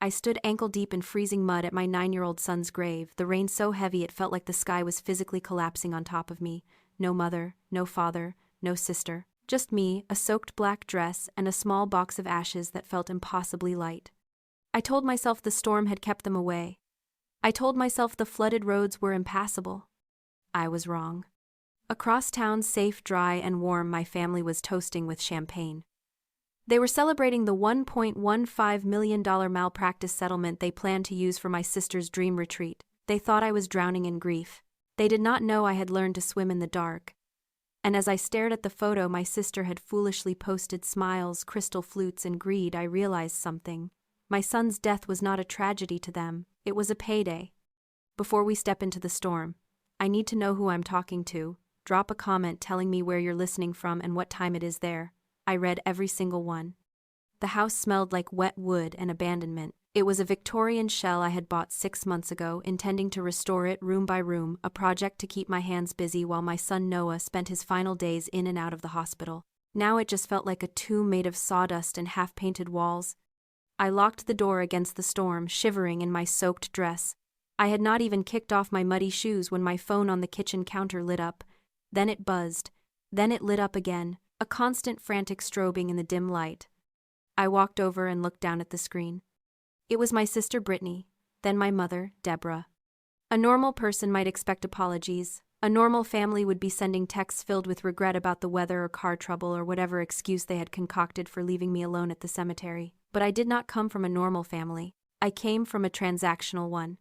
I stood ankle-deep in freezing mud at my 9-year-old son's grave, the rain so heavy it felt like the sky was physically collapsing on top of me. No mother, no father, no sister. Just me, a soaked black dress, and a small box of ashes that felt impossibly light. I told myself the storm had kept them away. I told myself the flooded roads were impassable. I was wrong. Across town, safe, dry, and warm, my family was toasting with champagne. They were celebrating the $1.15 million malpractice settlement they planned to use for my sister's dream retreat. They thought I was drowning in grief. They did not know I had learned to swim in the dark. And as I stared at the photo my sister had foolishly posted, smiles, crystal flutes, and greed, I realized something. My son's death was not a tragedy to them, it was a payday. Before we step into the storm, I need to know who I'm talking to. Drop a comment telling me where you're listening from and what time it is there. I read every single one. The house smelled like wet wood and abandonment. It was a Victorian shell I had bought 6 months ago, intending to restore it room by room, a project to keep my hands busy while my son Noah spent his final days in and out of the hospital. Now it just felt like a tomb made of sawdust and half-painted walls. I locked the door against the storm, shivering in my soaked dress. I had not even kicked off my muddy shoes when my phone on the kitchen counter lit up. Then it buzzed. Then it lit up again, a constant frantic strobing in the dim light. I walked over and looked down at the screen. It was my sister Brittany, then my mother, Deborah. A normal person might expect apologies. A normal family would be sending texts filled with regret about the weather or car trouble or whatever excuse they had concocted for leaving me alone at the cemetery. But I did not come from a normal family. I came from a transactional one.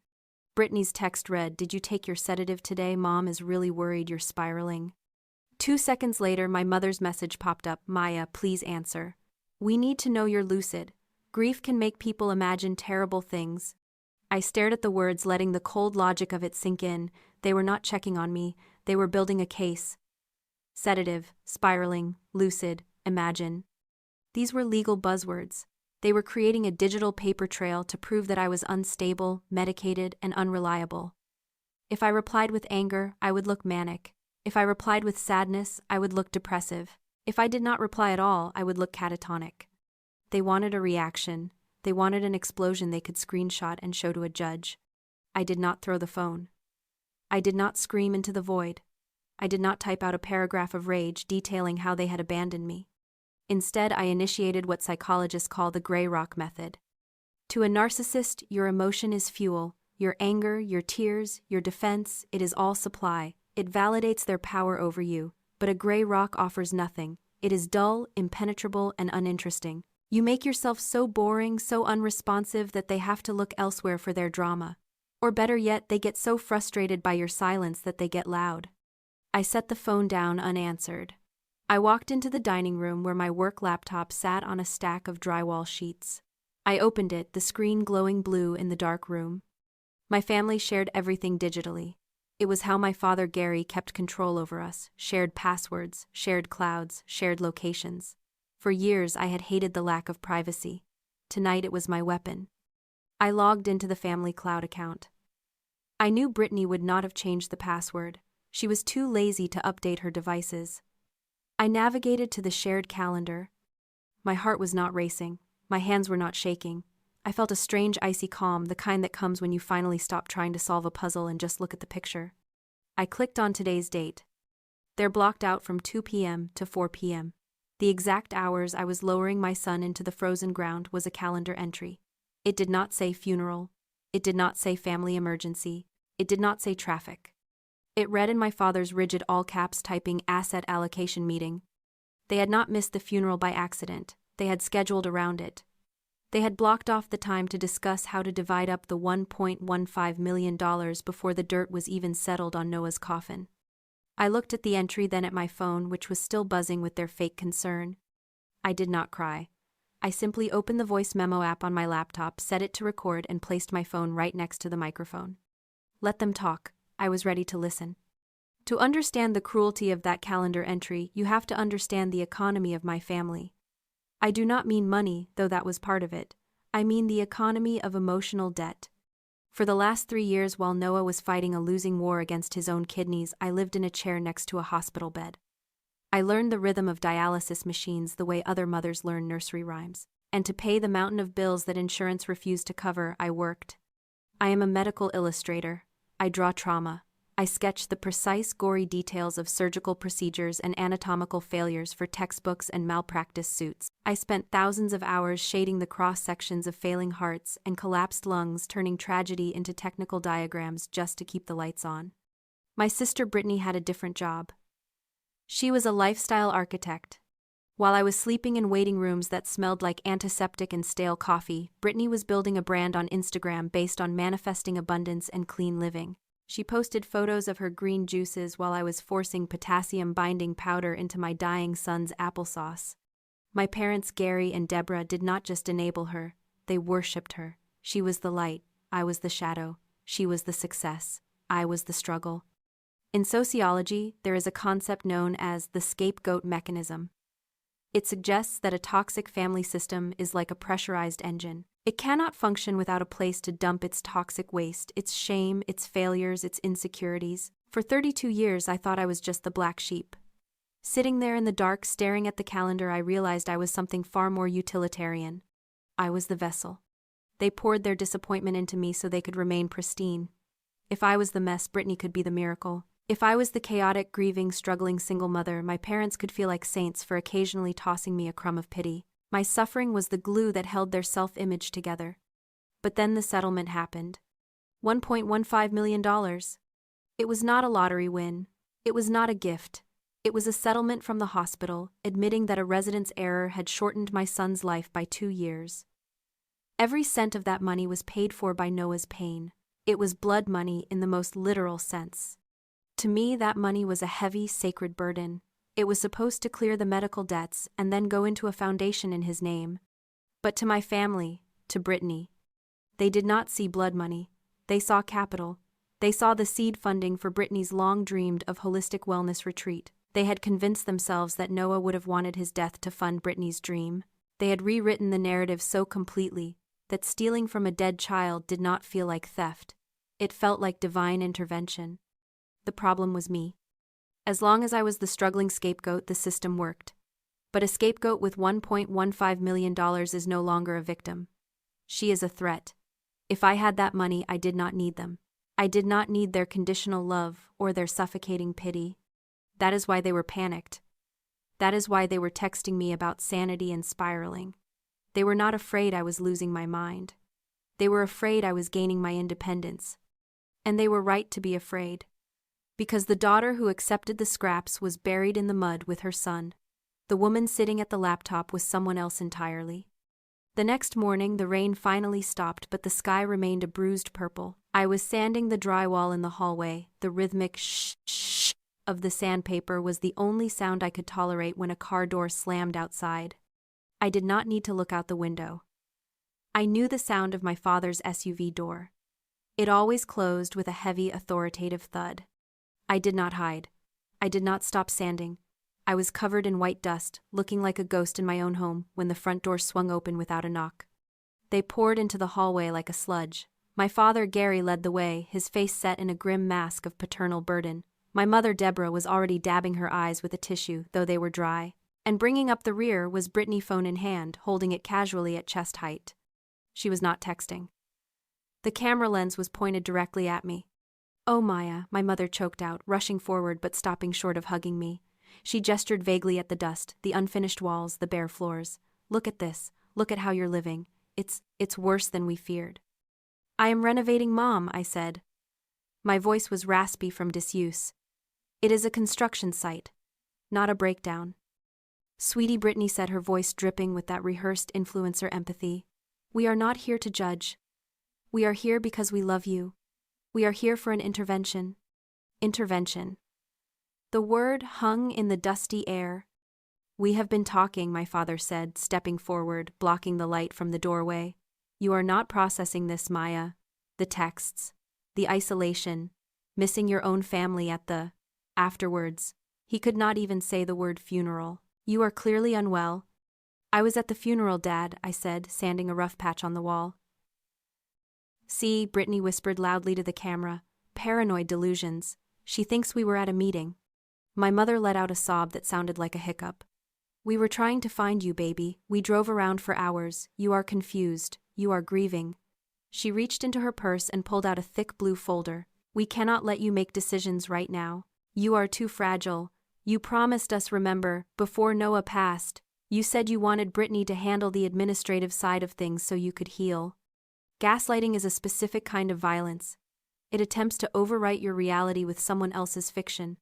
Brittany's text read, "Did you take your sedative today? Mom is really worried you're spiraling." 2 seconds later, my mother's message popped up, "Maya, please answer. We need to know you're lucid. Grief can make people imagine terrible things." I stared at the words, letting the cold logic of it sink in. They were not checking on me, they were building a case. Sedative, spiraling, lucid, imagine. These were legal buzzwords. They were creating a digital paper trail to prove that I was unstable, medicated, and unreliable. If I replied with anger, I would look manic. If I replied with sadness, I would look depressive. If I did not reply at all, I would look catatonic. They wanted a reaction. They wanted an explosion they could screenshot and show to a judge. I did not throw the phone. I did not scream into the void. I did not type out a paragraph of rage detailing how they had abandoned me. Instead, I initiated what psychologists call the gray rock method. To a narcissist, your emotion is fuel. Your anger, your tears, your defense, it is all supply. It validates their power over you. But a gray rock offers nothing. It is dull, impenetrable, and uninteresting. You make yourself so boring, so unresponsive that they have to look elsewhere for their drama. Or better yet, they get so frustrated by your silence that they get loud. I set the phone down unanswered. I walked into the dining room where my work laptop sat on a stack of drywall sheets. I opened it, the screen glowing blue in the dark room. My family shared everything digitally. It was how my father Gary kept control over us, shared passwords, shared clouds, shared locations. For years I had hated the lack of privacy. Tonight it was my weapon. I logged into the family cloud account. I knew Brittany would not have changed the password. She was too lazy to update her devices. I navigated to the shared calendar. My heart was not racing. My hands were not shaking. I felt a strange icy calm, the kind that comes when you finally stop trying to solve a puzzle and just look at the picture. I clicked on today's date. They're blocked out from 2 p.m. to 4 p.m. The exact hours I was lowering my son into the frozen ground was a calendar entry. It did not say funeral. It did not say family emergency. It did not say traffic. It read in my father's rigid all-caps typing asset allocation meeting. They had not missed the funeral by accident. They had scheduled around it. They had blocked off the time to discuss how to divide up the $1.15 million before the dirt was even settled on Noah's coffin. I looked at the entry, then at my phone, which was still buzzing with their fake concern. I did not cry. I simply opened the voice memo app on my laptop, set it to record, and placed my phone right next to the microphone. Let them talk. I was ready to listen. To understand the cruelty of that calendar entry, you have to understand the economy of my family. I do not mean money, though that was part of it. I mean the economy of emotional debt. For the last 3 years, while Noah was fighting a losing war against his own kidneys, I lived in a chair next to a hospital bed. I learned the rhythm of dialysis machines the way other mothers learn nursery rhymes. And to pay the mountain of bills that insurance refused to cover, I worked. I am a medical illustrator. I draw trauma. I sketch the precise, gory details of surgical procedures and anatomical failures for textbooks and malpractice suits. I spent thousands of hours shading the cross-sections of failing hearts and collapsed lungs, turning tragedy into technical diagrams just to keep the lights on. My sister Brittany had a different job. She was a lifestyle architect. While I was sleeping in waiting rooms that smelled like antiseptic and stale coffee, Brittany was building a brand on Instagram based on manifesting abundance and clean living. She posted photos of her green juices while I was forcing potassium-binding powder into my dying son's applesauce. My parents, Gary and Deborah, did not just enable her, they worshipped her. She was the light, I was the shadow. She was the success, I was the struggle. In sociology, there is a concept known as the scapegoat mechanism. It suggests that a toxic family system is like a pressurized engine. It cannot function without a place to dump its toxic waste, its shame, its failures, its insecurities. For 32 years, I thought I was just the black sheep. Sitting there in the dark, staring at the calendar, I realized I was something far more utilitarian. I was the vessel. They poured their disappointment into me so they could remain pristine. If I was the mess, Brittany could be the miracle. If I was the chaotic, grieving, struggling single mother, my parents could feel like saints for occasionally tossing me a crumb of pity. My suffering was the glue that held their self-image together. But then the settlement happened. $1.15 million. It was not a lottery win. It was not a gift. It was a settlement from the hospital, admitting that a resident's error had shortened my son's life by 2 years. Every cent of that money was paid for by Noah's pain. It was blood money in the most literal sense. To me, that money was a heavy, sacred burden. It was supposed to clear the medical debts and then go into a foundation in his name. But to my family, to Brittany, they did not see blood money. They saw capital. They saw the seed funding for Brittany's long-dreamed of holistic wellness retreat. They had convinced themselves that Noah would have wanted his death to fund Brittany's dream. They had rewritten the narrative so completely that stealing from a dead child did not feel like theft. It felt like divine intervention. The problem was me. As long as I was the struggling scapegoat, the system worked. But a scapegoat with $1.15 million is no longer a victim. She is a threat. If I had that money, I did not need them. I did not need their conditional love or their suffocating pity. That is why they were panicked. That is why they were texting me about sanity and spiraling. They were not afraid I was losing my mind. They were afraid I was gaining my independence. And they were right to be afraid. Because the daughter who accepted the scraps was buried in the mud with her son. The woman sitting at the laptop was someone else entirely. The next morning, the rain finally stopped, but the sky remained a bruised purple. I was sanding the drywall in the hallway. The rhythmic shh of the sandpaper was the only sound I could tolerate when a car door slammed outside. I did not need to look out the window. I knew the sound of my father's SUV door. It always closed with a heavy, authoritative thud. I did not hide. I did not stop sanding. I was covered in white dust, looking like a ghost in my own home when the front door swung open without a knock. They poured into the hallway like a sludge. My father, Gary, led the way, his face set in a grim mask of paternal burden. My mother, Deborah, was already dabbing her eyes with a tissue, though they were dry. And bringing up the rear was Brittany, phone in hand, holding it casually at chest height. She was not texting. The camera lens was pointed directly at me. "Oh, Maya," my mother choked out, rushing forward but stopping short of hugging me. She gestured vaguely at the dust, the unfinished walls, the bare floors. "Look at this. Look at how you're living. It's worse than we feared." "I am renovating, Mom," I said. My voice was raspy from disuse. "It is a construction site, not a breakdown." "Sweetie," Brittany said, her voice dripping with that rehearsed influencer empathy. "We are not here to judge. We are here because we love you. We are here for an intervention." Intervention. The word hung in the dusty air. "We have been talking," my father said, stepping forward, blocking the light from the doorway. "You are not processing this, Maya. The texts, the isolation, missing your own family at the afterwards." He could not even say the word funeral. "You are clearly unwell." "I was at the funeral, Dad," I said, sanding a rough patch on the wall. "See," Brittany whispered loudly to the camera. "Paranoid delusions. She thinks we were at a meeting." My mother let out a sob that sounded like a hiccup. We were trying to find you, baby. We drove around for hours. You are confused. You are grieving. She reached into her purse and pulled out a thick blue folder. We cannot let you make decisions right now. You are too fragile. You promised us, remember, before Noah passed. You said you wanted Brittany to handle the administrative side of things so you could heal. Gaslighting is a specific kind of violence. It attempts to overwrite your reality with someone else's fiction.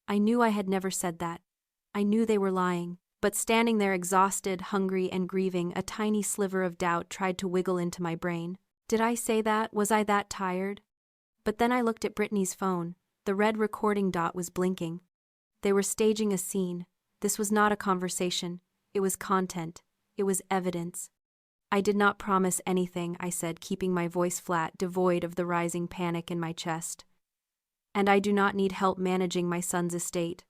I knew I had never said that. I knew they were lying. But standing there exhausted, hungry, and grieving, a tiny sliver of doubt tried to wiggle into my brain. Did I say that? Was I that tired? But then I looked at Brittany's phone. The red recording dot was blinking. They were staging a scene. This was not a conversation. It was content. It was evidence. I did not promise anything, I said, keeping my voice flat, devoid of the rising panic in my chest. And I do not need help managing my son's estate.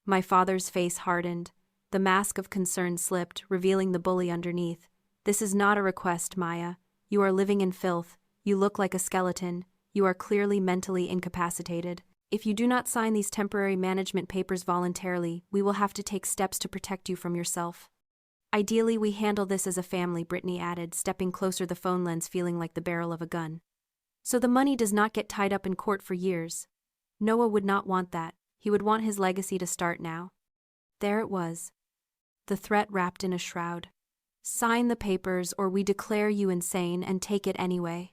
My father's face hardened. The mask of concern slipped, revealing the bully underneath. This is not a request, Maya. You are living in filth. You look like a skeleton. You are clearly mentally incapacitated. If you do not sign these temporary management papers voluntarily, we will have to take steps to protect you from yourself. Ideally, we handle this as a family, Brittany added, stepping closer, the phone lens feeling like the barrel of a gun. So the money does not get tied up in court for years. Noah would not want that. He would want his legacy to start now. There it was. The threat wrapped in a shroud. Sign the papers or we declare you insane and take it anyway.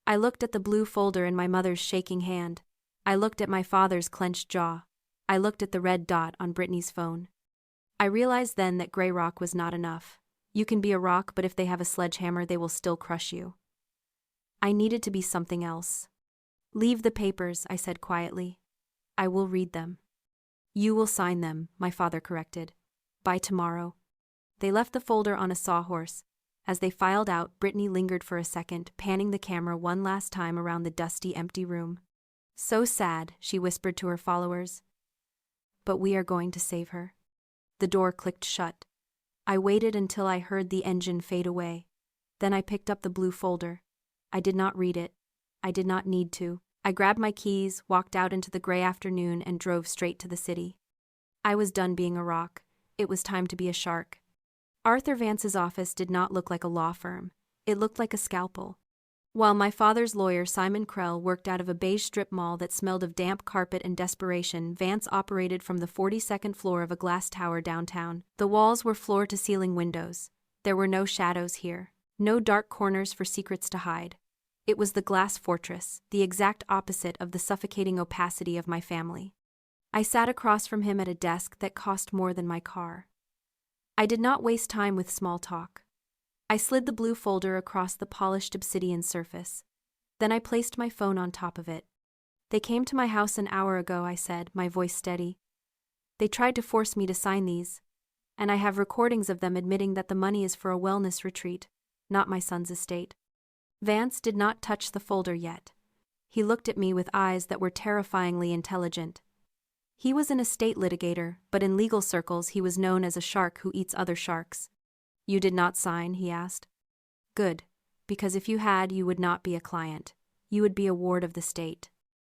I looked at the blue folder in my mother's shaking hand. I looked at my father's clenched jaw. I looked at the red dot on Brittany's phone. I realized then that gray rock was not enough. You can be a rock, but if they have a sledgehammer, they will still crush you. I needed to be something else. Leave the papers, I said quietly. I will read them. You will sign them, my father corrected. By tomorrow. They left the folder on a sawhorse. As they filed out, Brittany lingered for a second, panning the camera one last time around the dusty, empty room. So sad, she whispered to her followers. But we are going to save her. The door clicked shut. I waited until I heard the engine fade away. Then I picked up the blue folder. I did not read it. I did not need to. I grabbed my keys, walked out into the gray afternoon, and drove straight to the city. I was done being a rock. It was time to be a shark. Arthur Vance's office did not look like a law firm. It looked like a scalpel. While my father's lawyer, Simon Krell, worked out of a beige strip mall that smelled of damp carpet and desperation, Vance operated from the 42nd floor of a glass tower downtown. The walls were floor-to-ceiling windows. There were no shadows here. No dark corners for secrets to hide. It was the glass fortress, the exact opposite of the suffocating opacity of my family. I sat across from him at a desk that cost more than my car. I did not waste time with small talk. I slid the blue folder across the polished obsidian surface. Then I placed my phone on top of it. They came to my house an hour ago, I said, my voice steady. They tried to force me to sign these, and I have recordings of them admitting that the money is for a wellness retreat, not my son's estate. Vance did not touch the folder yet. He looked at me with eyes that were terrifyingly intelligent. He was an estate litigator, but in legal circles he was known as a shark who eats other sharks. You did not sign, he asked. Good, because if you had, you would not be a client. You would be a ward of the state.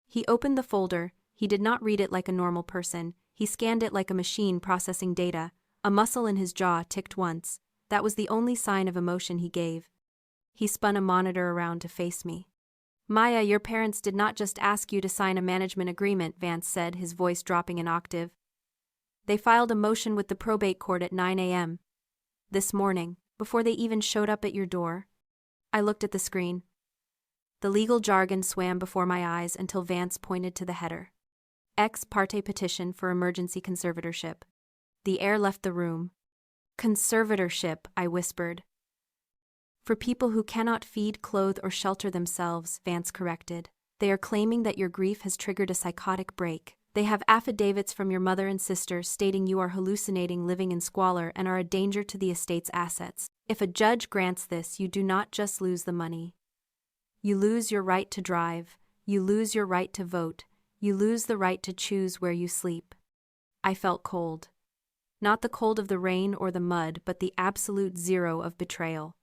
He opened the folder. He did not read it like a normal person. He scanned it like a machine processing data. A muscle in his jaw ticked once. That was the only sign of emotion he gave. He spun a monitor around to face me. Maya, your parents did not just ask you to sign a management agreement, Vance said, his voice dropping an octave. They filed a motion with the probate court at 9 a.m. this morning, before they even showed up at your door. I looked at the screen. The legal jargon swam before my eyes until Vance pointed to the header. Ex parte petition for emergency conservatorship. The air left the room. Conservatorship, I whispered. For people who cannot feed, clothe, or shelter themselves, Vance corrected. They are claiming that your grief has triggered a psychotic break. They have affidavits from your mother and sister stating you are hallucinating, living in squalor, and are a danger to the estate's assets. If a judge grants this, you do not just lose the money. You lose your right to drive. You lose your right to vote. You lose the right to choose where you sleep. I felt cold. Not the cold of the rain or the mud, but the absolute zero of betrayal.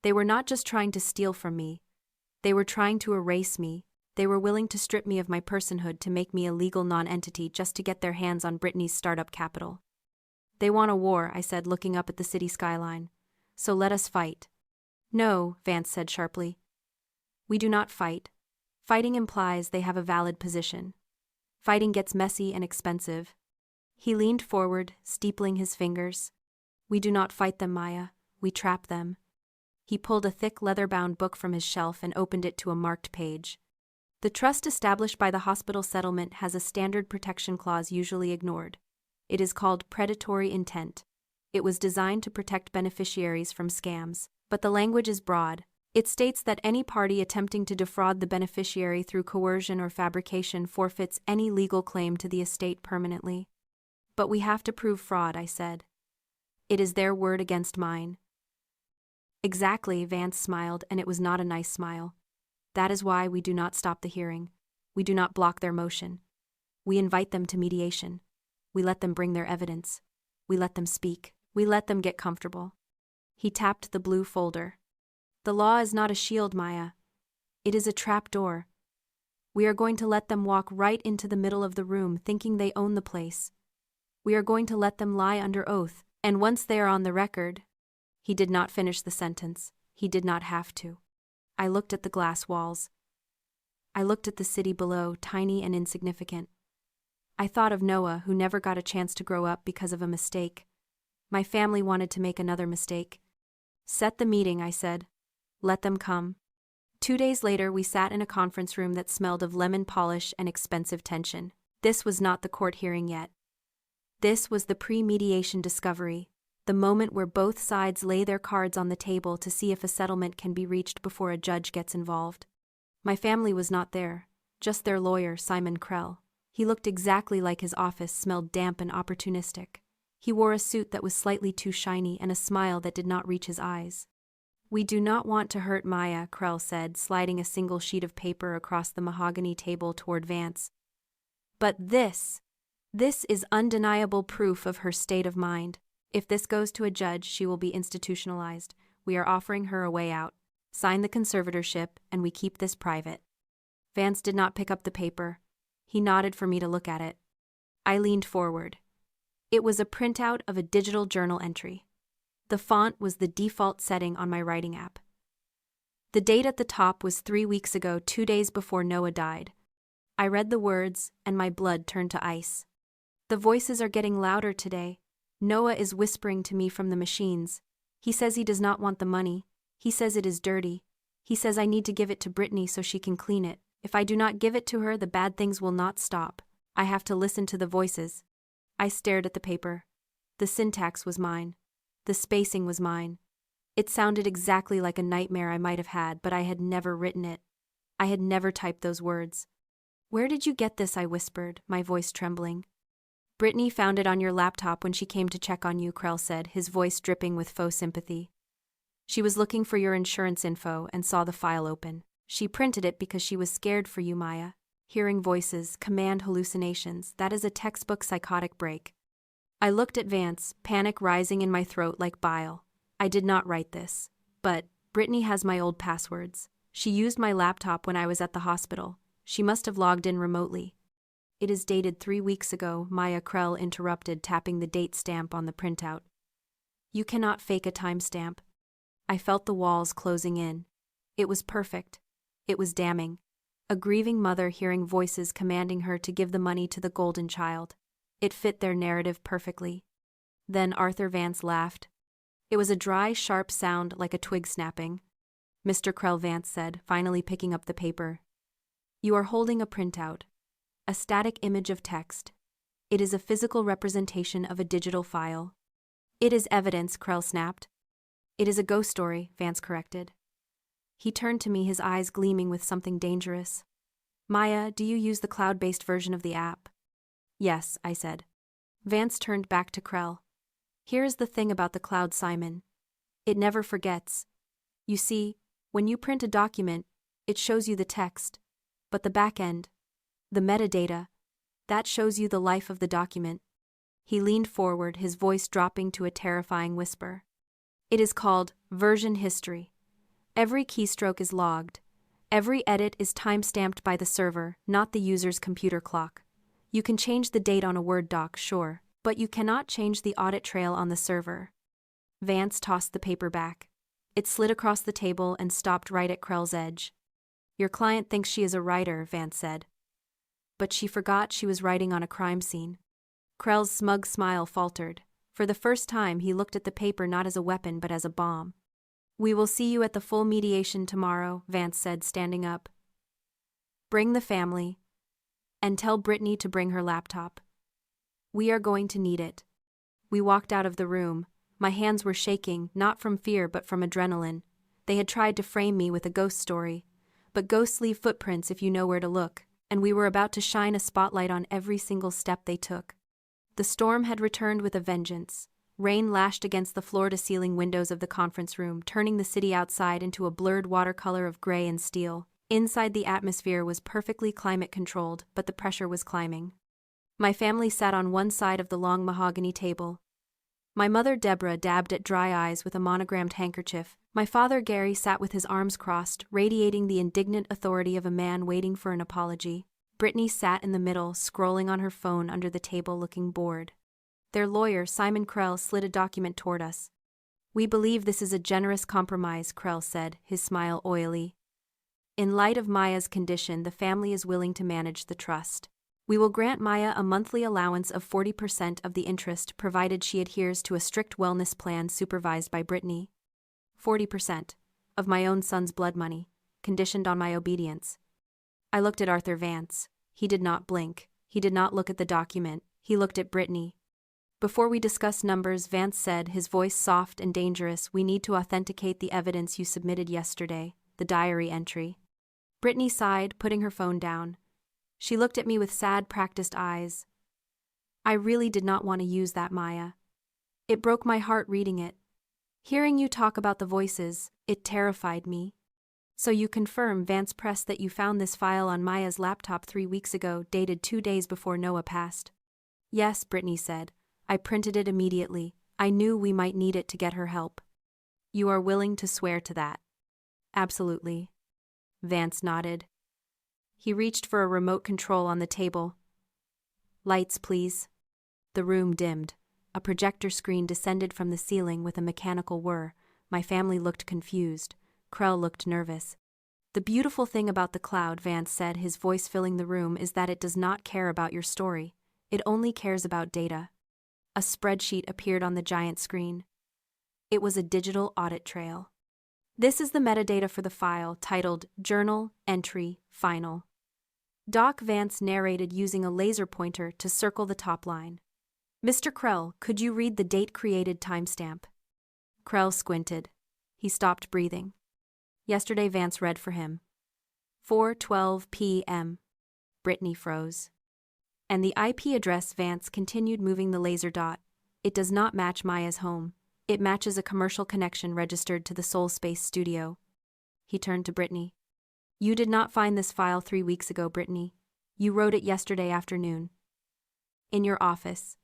They were not just trying to steal from me. They were trying to erase me. They were willing to strip me of my personhood to make me a legal non-entity just to get their hands on Brittany's startup capital. They want a war, I said, looking up at the city skyline. So let us fight. No, Vance said sharply. We do not fight. Fighting implies they have a valid position. Fighting gets messy and expensive. He leaned forward, steepling his fingers. We do not fight them, Maya. We trap them. He pulled a thick leather-bound book from his shelf and opened it to a marked page. The trust established by the hospital settlement has a standard protection clause usually ignored. It is called predatory intent. It was designed to protect beneficiaries from scams, but the language is broad. It states that any party attempting to defraud the beneficiary through coercion or fabrication forfeits any legal claim to the estate permanently. But we have to prove fraud, I said. It is their word against mine. Exactly, Vance smiled, and it was not a nice smile. That is why we do not stop the hearing. We do not block their motion. We invite them to mediation. We let them bring their evidence. We let them speak. We let them get comfortable. He tapped the blue folder. The law is not a shield, Maya. It is a trap door. We are going to let them walk right into the middle of the room thinking they own the place. We are going to let them lie under oath, and once they are on the record— He did not finish the sentence. He did not have to. I looked at the glass walls. I looked at the city below, tiny and insignificant. I thought of Noah, who never got a chance to grow up because of a mistake. My family wanted to make another mistake. Set the meeting, I said. Let them come. 2 days later, we sat in a conference room that smelled of lemon polish and expensive tension. This was not the court hearing yet. This was the pre-mediation discovery, the moment where both sides lay their cards on the table to see if a settlement can be reached before a judge gets involved. My family was not there, just their lawyer, Simon Krell. He looked exactly like his office, smelled damp and opportunistic. He wore a suit that was slightly too shiny and a smile that did not reach his eyes. We do not want to hurt Maya, Krell said, sliding a single sheet of paper across the mahogany table toward Vance. But this is undeniable proof of her state of mind. If this goes to a judge, she will be institutionalized. We are offering her a way out. Sign the conservatorship, and we keep this private. Vance did not pick up the paper. He nodded for me to look at it. I leaned forward. It was a printout of a digital journal entry. The font was the default setting on my writing app. The date at the top was 3 weeks ago, 2 days before Noah died. I read the words, and my blood turned to ice. The voices are getting louder today. Noah is whispering to me from the machines. He says he does not want the money. He says it is dirty. He says I need to give it to Brittany so she can clean it. If I do not give it to her, the bad things will not stop. I have to listen to the voices. I stared at the paper. The syntax was mine. The spacing was mine. It sounded exactly like a nightmare I might have had, but I had never written it. I had never typed those words. Where did you get this? I whispered, my voice trembling. Brittany found it on your laptop when she came to check on you, Krell said, his voice dripping with faux sympathy. She was looking for your insurance info and saw the file open. She printed it because she was scared for you, Maya. Hearing voices, command hallucinations, that is a textbook psychotic break. I looked at Vance, panic rising in my throat like bile. I did not write this. But Brittany has my old passwords. She used my laptop when I was at the hospital. She must have logged in remotely. It is dated 3 weeks ago, Maya Krell interrupted, tapping the date stamp on the printout. You cannot fake a timestamp. I felt the walls closing in. It was perfect. It was damning. A grieving mother hearing voices commanding her to give the money to the golden child. It fit their narrative perfectly. Then Arthur Vance laughed. It was a dry, sharp sound like a twig snapping. Mr. Krell, Vance said, finally picking up the paper. You are holding a printout. A static image of text. It is a physical representation of a digital file. It is evidence, Krell snapped. It is a ghost story, Vance corrected. He turned to me, his eyes gleaming with something dangerous. Maya, do you use the cloud-based version of the app? Yes, I said. Vance turned back to Krell. Here is the thing about the cloud, Simon. It never forgets. You see, when you print a document, it shows you the text. But the back end, the metadata, that shows you the life of the document. He leaned forward, his voice dropping to a terrifying whisper. It is called version history. Every keystroke is logged. Every edit is time-stamped by the server, not the user's computer clock. You can change the date on a Word doc, sure, But you cannot change the audit trail on the server. Vance tossed the paper back. It slid across the table and stopped right at Krell's edge. Your client thinks she is a writer, Vance said. But she forgot she was writing on a crime scene. Krell's smug smile faltered. For the first time, he looked at the paper not as a weapon but as a bomb. We will see you at the full mediation tomorrow, Vance said, standing up. Bring the family. And tell Brittany to bring her laptop. We are going to need it. We walked out of the room. My hands were shaking, not from fear but from adrenaline. They had tried to frame me with a ghost story. But ghosts leave footprints if you know where to look, and we were about to shine a spotlight on every single step they took. The storm had returned with a vengeance. Rain lashed against the floor-to-ceiling windows of the conference room, turning the city outside into a blurred watercolor of gray and steel. Inside, the atmosphere was perfectly climate-controlled, but the pressure was climbing. My family sat on one side of the long mahogany table. My mother, Deborah, dabbed at dry eyes with a monogrammed handkerchief. My father, Gary, sat with his arms crossed, radiating the indignant authority of a man waiting for an apology. Brittany sat in the middle, scrolling on her phone under the table, looking bored. Their lawyer, Simon Krell, slid a document toward us. We believe this is a generous compromise, Krell said, his smile oily. In light of Maya's condition, the family is willing to manage the trust. We will grant Maya a monthly allowance of 40% of the interest provided she adheres to a strict wellness plan supervised by Brittany. 40% of my own son's blood money, conditioned on my obedience. I looked at Arthur Vance. He did not blink. He did not look at the document. He looked at Brittany. Before we discuss numbers, Vance said, his voice soft and dangerous, we need to authenticate the evidence you submitted yesterday, the diary entry. Brittany sighed, putting her phone down. She looked at me with sad, practiced eyes. I really did not want to use that, Maya. It broke my heart reading it. Hearing you talk about the voices, it terrified me. So you confirm, Vance pressed, that you found this file on Maya's laptop 3 weeks ago, dated 2 days before Noah passed? Yes, Brittany said. I printed it immediately. I knew we might need it to get her help. You are willing to swear to that? Absolutely. Vance nodded. He reached for a remote control on the table. Lights, please. The room dimmed. A projector screen descended from the ceiling with a mechanical whir. My family looked confused. Krell looked nervous. The beautiful thing about the cloud, Vance said, his voice filling the room, is that it does not care about your story. It only cares about data. A spreadsheet appeared on the giant screen. It was a digital audit trail. This is the metadata for the file, titled Journal Entry Final. Doc, Vance narrated using a laser pointer to circle the top line. Mr. Krell, could you read the date created timestamp? Krell squinted. He stopped breathing. Yesterday, Vance read for him. 4:12 p.m. Brittany froze. And the IP address, Vance continued, moving the laser dot. It does not match Maya's home. It matches a commercial connection registered to the Soul Space studio. He turned to Brittany. You did not find this file 3 weeks ago, Brittany. You wrote it yesterday afternoon. In your office.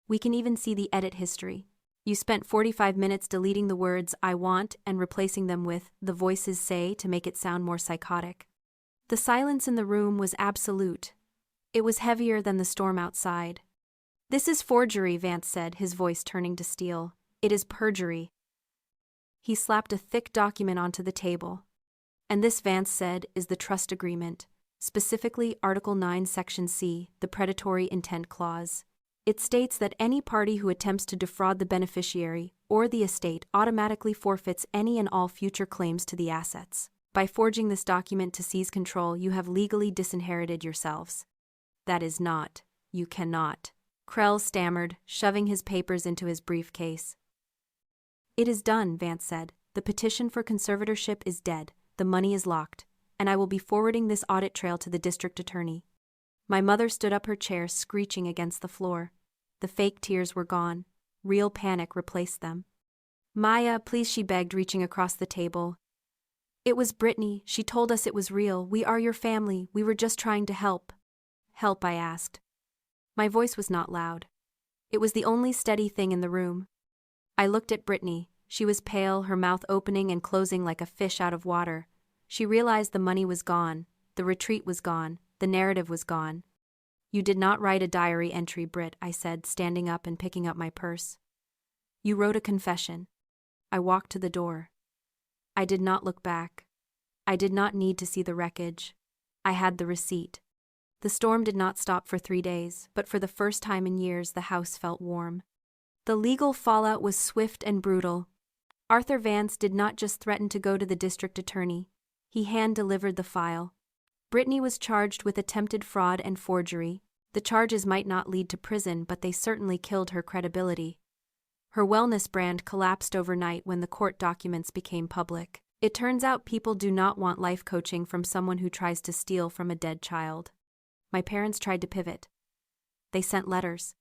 We can even see the edit history. You spent 45 minutes deleting the words "I want" and replacing them with "the voices say" to make it sound more psychotic. The silence in the room was absolute. It was heavier than the storm outside. This is forgery, Vance said, his voice turning to steel. It is perjury. He slapped a thick document onto the table. And this, Vance said, is the trust agreement, specifically Article 9, Section C, the predatory intent clause. It states that any party who attempts to defraud the beneficiary or the estate automatically forfeits any and all future claims to the assets. By forging this document to seize control, you have legally disinherited yourselves. That is not. You cannot. Krell stammered, shoving his papers into his briefcase. It is done, Vance said. The petition for conservatorship is dead, the money is locked, and I will be forwarding this audit trail to the district attorney. My mother stood up, her chair screeching against the floor. The fake tears were gone. Real panic replaced them. Maya, please, she begged, reaching across the table. It was Brittany. She told us it was real. We are your family. We were just trying to help. Help, I asked. My voice was not loud. It was the only steady thing in the room. I looked at Brittany. She was pale, her mouth opening and closing like a fish out of water. She realized the money was gone. The retreat was gone. The narrative was gone. You did not write a diary entry, Britt, I said, standing up and picking up my purse. You wrote a confession. I walked to the door. I did not look back. I did not need to see the wreckage. I had the receipt. The storm did not stop for 3 days, but for the first time in years the house felt warm. The legal fallout was swift and brutal. Arthur Vance did not just threaten to go to the district attorney. He hand-delivered the file. Brittany was charged with attempted fraud and forgery. The charges might not lead to prison, but they certainly killed her credibility. Her wellness brand collapsed overnight when the court documents became public. It turns out people do not want life coaching from someone who tries to steal from a dead child. My parents tried to pivot. They sent letters.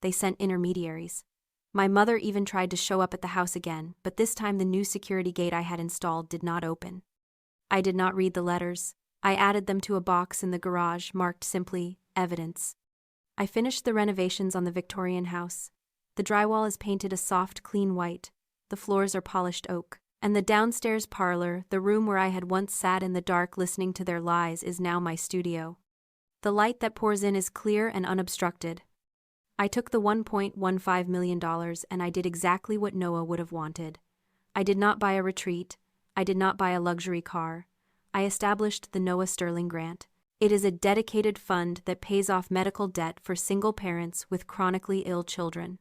They sent intermediaries. My mother even tried to show up at the house again, but this time the new security gate I had installed did not open. I did not read the letters. I added them to a box in the garage marked simply, evidence. I finished the renovations on the Victorian house. The drywall is painted a soft, clean white. The floors are polished oak. And the downstairs parlor, the room where I had once sat in the dark listening to their lies, is now my studio. The light that pours in is clear and unobstructed. I took the $1.15 million and I did exactly what Noah would have wanted. I did not buy a retreat. I did not buy a luxury car. I established the Noah Sterling Grant. It is a dedicated fund that pays off medical debt for single parents with chronically ill children.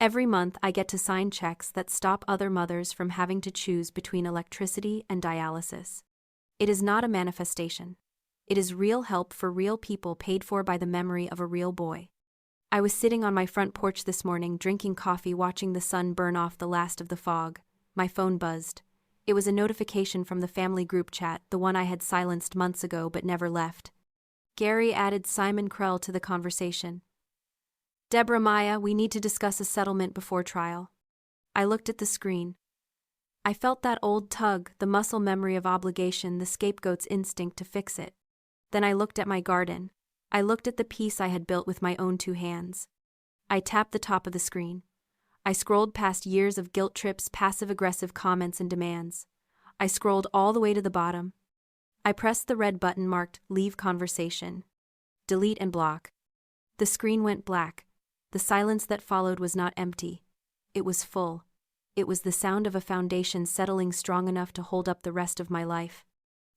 Every month I get to sign checks that stop other mothers from having to choose between electricity and dialysis. It is not a manifestation. It is real help for real people paid for by the memory of a real boy. I was sitting on my front porch this morning, drinking coffee, watching the sun burn off the last of the fog. My phone buzzed. It was a notification from the family group chat, the one I had silenced months ago but never left. Gary added Simon Krell to the conversation. Deborah, Maya, we need to discuss a settlement before trial. I looked at the screen. I felt that old tug, the muscle memory of obligation, the scapegoat's instinct to fix it. Then I looked at my garden. I looked at the piece I had built with my own 2 hands. I tapped the top of the screen. I scrolled past years of guilt trips, passive-aggressive comments and demands. I scrolled all the way to the bottom. I pressed the red button marked Leave Conversation. Delete and block. The screen went black. The silence that followed was not empty. It was full. It was the sound of a foundation settling strong enough to hold up the rest of my life.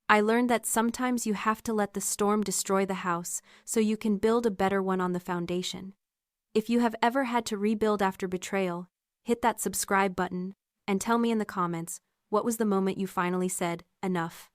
I learned that sometimes you have to let the storm destroy the house so you can build a better one on the foundation. If you have ever had to rebuild after betrayal, hit that subscribe button and tell me in the comments, what was the moment you finally said, enough?